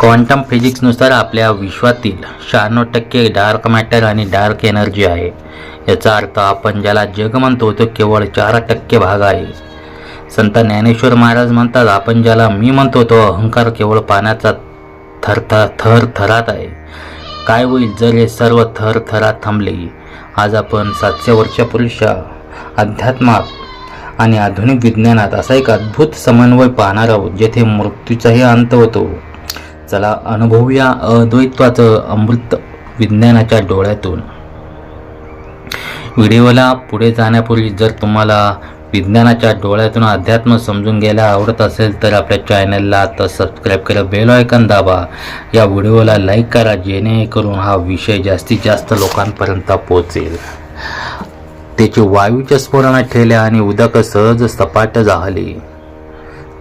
Quantum फिजिक्सनुसार आपल्या विश्वातील 96% dark matter आणि डार्क एनर्जी आहे. याचा अर्थ आपण ज्याला जग म्हणतो तो केवळ 4% भाग आहे. संत ज्ञानेश्वर महाराज म्हणतात, आपण ज्याला मी म्हणतो तो अहंकार केवळ पाण्याचा थरात आहे. काय होईल जर हे सर्व थरात थांबले? आज आपण 700 वर्षापूर्वीच्या अध्यात्मात आणि आधुनिक विज्ञानात असा एक अद्भुत समन्वय पाहणार आहोत, जेथे मृत्यूचाही अंत होतो. चला अनुभवूया अद्वैत्वाचं अमृत विज्ञानाच्या डोळ्यातून. व्हिडिओला पुढे जाण्यापूर्वी जर तुम्हाला विज्ञानाच्या डोळ्यातून अध्यात्म समजून घ्यायला आवडत असेल तर आपल्या चॅनलला आता सबस्क्राईब करा, बेल आयकॉन दाबा, या व्हिडिओला लाईक करा, जेणेकरून हा विषय जास्तीत जास्त लोकांपर्यंत पोहोचेल. त्याचे वायूच्या स्फोरणात ठेवले आणि उदक सहज सपाट झाले,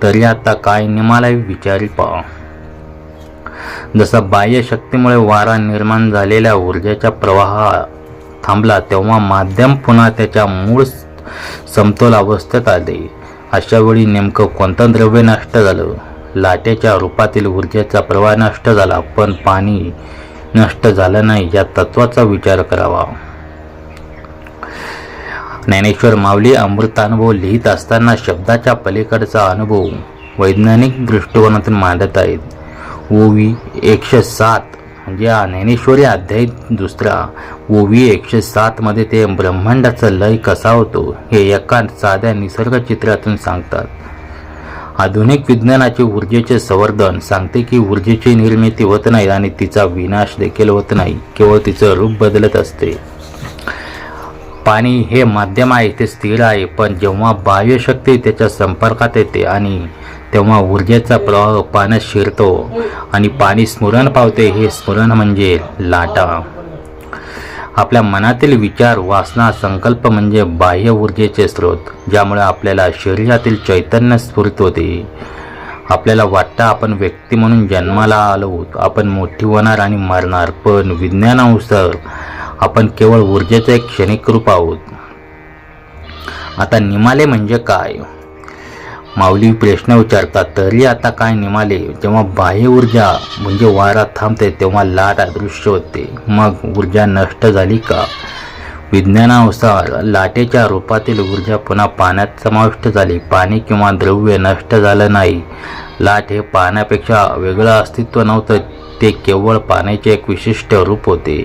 तरी आता काय निमाला विचारी पहा. जसा बाह्य शक्तीमुळे वारा निर्माण झालेल्या ऊर्जेचा प्रवाह थांबला, तेव्हा माध्यम पुन्हा त्याच्या मूळ समतोल अवस्थेत आले. अशा वेळी नेमकं कोणतं द्रव्य नष्ट झालं? लाटेच्या रूपातील ऊर्जेचा प्रवाह नष्ट झाला, पण पाणी नष्ट झालं नाही. या तत्वाचा विचार करावा. ज्ञानेश्वर माऊली अमृतानुभव लिहित असताना शब्दाच्या पलीकडचा अनुभव वैज्ञानिक दृष्टिकोनातून मांडत आहेत. ओवी 107 म्हणजे ज्ञानेश्वरी अध्याय 2. ओवी 107 मध्ये ते ब्रह्मांडाचा लय कसा होतो हे एका साध्या निसर्ग चित्रातून सांगतात. आधुनिक विज्ञानाचे ऊर्जेचे संवर्धन सांगते की ऊर्जेची निर्मिती होत नाही आणि तिचा विनाश देखील होत नाही, केवळ तिचं रूप बदलत असते. पाणी हे माध्यम आहे, ते स्थिर आहे, पण जेव्हा बाह्य शक्ती त्याच्या संपर्कात येते आणि तेव्हा ऊर्जेचा प्रवाह पाण्यात शिरतो आणि पाणी स्फुरण पावते. हे स्फुरण म्हणजे लाटा. आपल्या मनातील विचार, वासना, संकल्प म्हणजे बाह्य ऊर्जेचे स्रोत, ज्यामुळे आपल्याला शरीरातील चैतन्य स्फुरित होते. आपल्याला वाटतं आपण व्यक्ती म्हणून जन्माला आलो, आपण मोठी होणार आणि मरणार, पण विज्ञानानुसार आपण केवळ ऊर्जेचं एक क्षणिक रूप आहोत. आता निमाले म्हणजे काय? माऊली प्रश्न विचारतात, तरी आता काय निमाले? जेव्हा बाह्य ऊर्जा म्हणजे वारा थांबते तेव्हा लाट अदृश्य होते. मग ऊर्जा नष्ट झाली का? विज्ञानानुसार लाटेच्या रूपातील ऊर्जा पुन्हा पाण्यात समाविष्ट झाली. पाणी किंवा द्रव्य नष्ट झालं नाही. लाट हे पाण्यापेक्षा वेगळं अस्तित्व नव्हतं, ते केवळ पाण्याचे एक विशिष्ट रूप होते.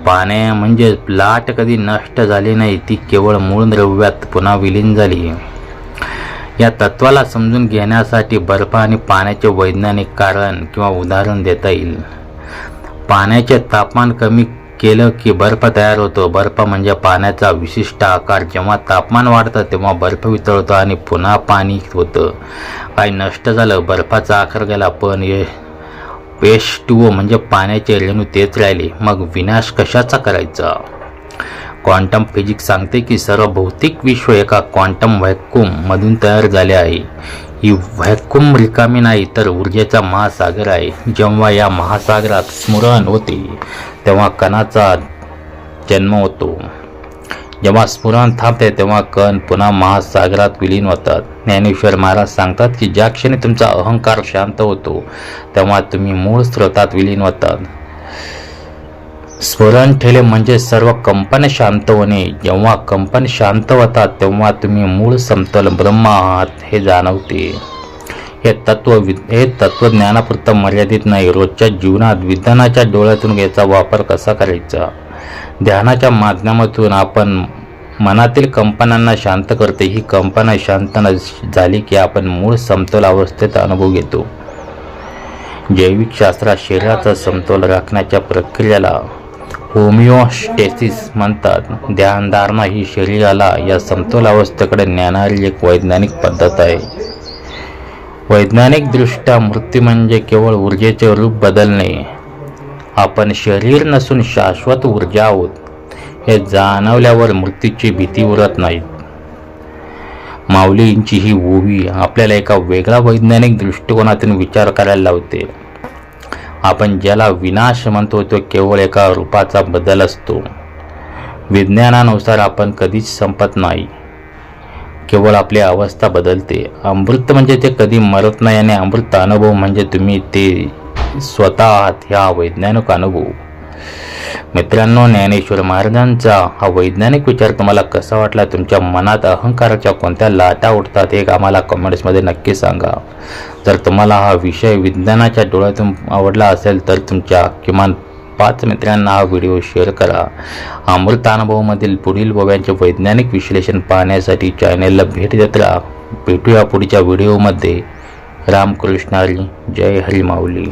पाण्या म्हणजे लाट कधी नष्ट झाली नाही, ती केवळ मूळ द्रव्यात पुन्हा विलीन झाली. या तत्वाला समजून घेण्यासाठी बर्फ आणि पाण्याचे वैज्ञानिक कारण किंवा उदाहरण देता येईल. पाण्याचे तापमान कमी केलं की बर्फ तयार होतो. बर्फ म्हणजे पाण्याचा विशिष्ट आकार. जेव्हा तापमान वाढतं तेव्हा बर्फ वितळतो आणि पुन्हा पाणी होतं. काही नष्ट झालं, बर्फाचा आकार गेला, पण H2O म्हणजे पाण्याचे रेणू तेच राहिले. मग विनाश कशाचा करायचा? क्वांटम फिजिक्स सांगते की सर्व भौतिक विश्व एका क्वांटम व्हॅक्यूम मधून तयार झाले आहे. ही व्हॅक्यूम रिकामी नाही तर ऊर्जेचा महासागर आहे. जेव्हा या महासागरात स्फुरण होते तेव्हा कणाचा जन्म होतो. जेव्हा स्फुरण थांबते तेव्हा कण पुन्हा महासागरात विलीन होतात. ज्ञानेश्वर महाराज सांगतात की ज्या क्षणी तुमचा अहंकार शांत होतो तेव्हा तुम्ही मूळ स्रोतात विलीन होतात. स्फुरण ठेले म्हणजे सर्व कंपन शांत होणे. जेव्हा कंपन शांत होतात तेव्हा तुम्ही मूळ समतोल ब्रह्म आहात हे जाणवते. हे तत्वज्ञानापुरतं मर्यादित नाही. रोजच्या जीवनात विज्ञानाच्या डोळ्यातून याचा वापर कसा करायचा? ध्यानाच्या माध्यमातून आपण मनातील कंपनांना शांत करते. ही कंपना शांत झाली की आपण मूळ समतोल अवस्थेत अनुभव घेतो. जैविक शास्त्रात शरीराचा समतोल राखण्याच्या प्रक्रियेला होमिओस्टेसिस म्हणतात. ध्यानधारणा ही शरीराला या समतोल अवस्थेकडे नेणारी एक वैज्ञानिक पद्धत आहे. वैज्ञानिक दृष्ट्या मृत्यू म्हणजे केवळ ऊर्जेचे रूप बदलणे. आपण शरीर नसून शाश्वत ऊर्जा आहोत हे जाणवल्यावर मृत्यूची भीती उरत नाही. माऊलींची ही ओवी आपल्याला एका वेगळ्या वैज्ञानिक दृष्टिकोनातून विचार करायला लावते. आपण ज्याला विनाश म्हणतो तो केवळ एका रूपाचा बदल असतो. विज्ञानानुसार आपण कधीच संपत नाही, केवळ आपली अवस्था बदलते. अमृत म्हणजे ते कधी मरत नाही आणि अमृत अनुभव म्हणजे तुम्ही ते स्वतः आहात हा वैज्ञानिक अनुभव. मित्रांनो, ज्ञानेश्वर महाराजांचा हा वैज्ञानिक विचार तुम्हाला कसा वाटला? तुमच्या मनात अहंकाराच्या कोणत्या लाटा उठतात हे आम्हाला कमेंट्समध्ये नक्की सांगा. जर तुम्हाला हा विषय विज्ञानाच्या डोळ्यातून आवडला असेल तर तुमच्या किमान 5 मित्रांना हा व्हिडिओ शेअर करा. अमृतानुभवमधील पुढील बोव्यांचे वैज्ञानिक विश्लेषण पाहण्यासाठी चॅनेलला भेट देत राहा. भेटूया पुढच्या व्हिडिओमध्ये. रामकृष्ण हरी. जय हरी माऊली.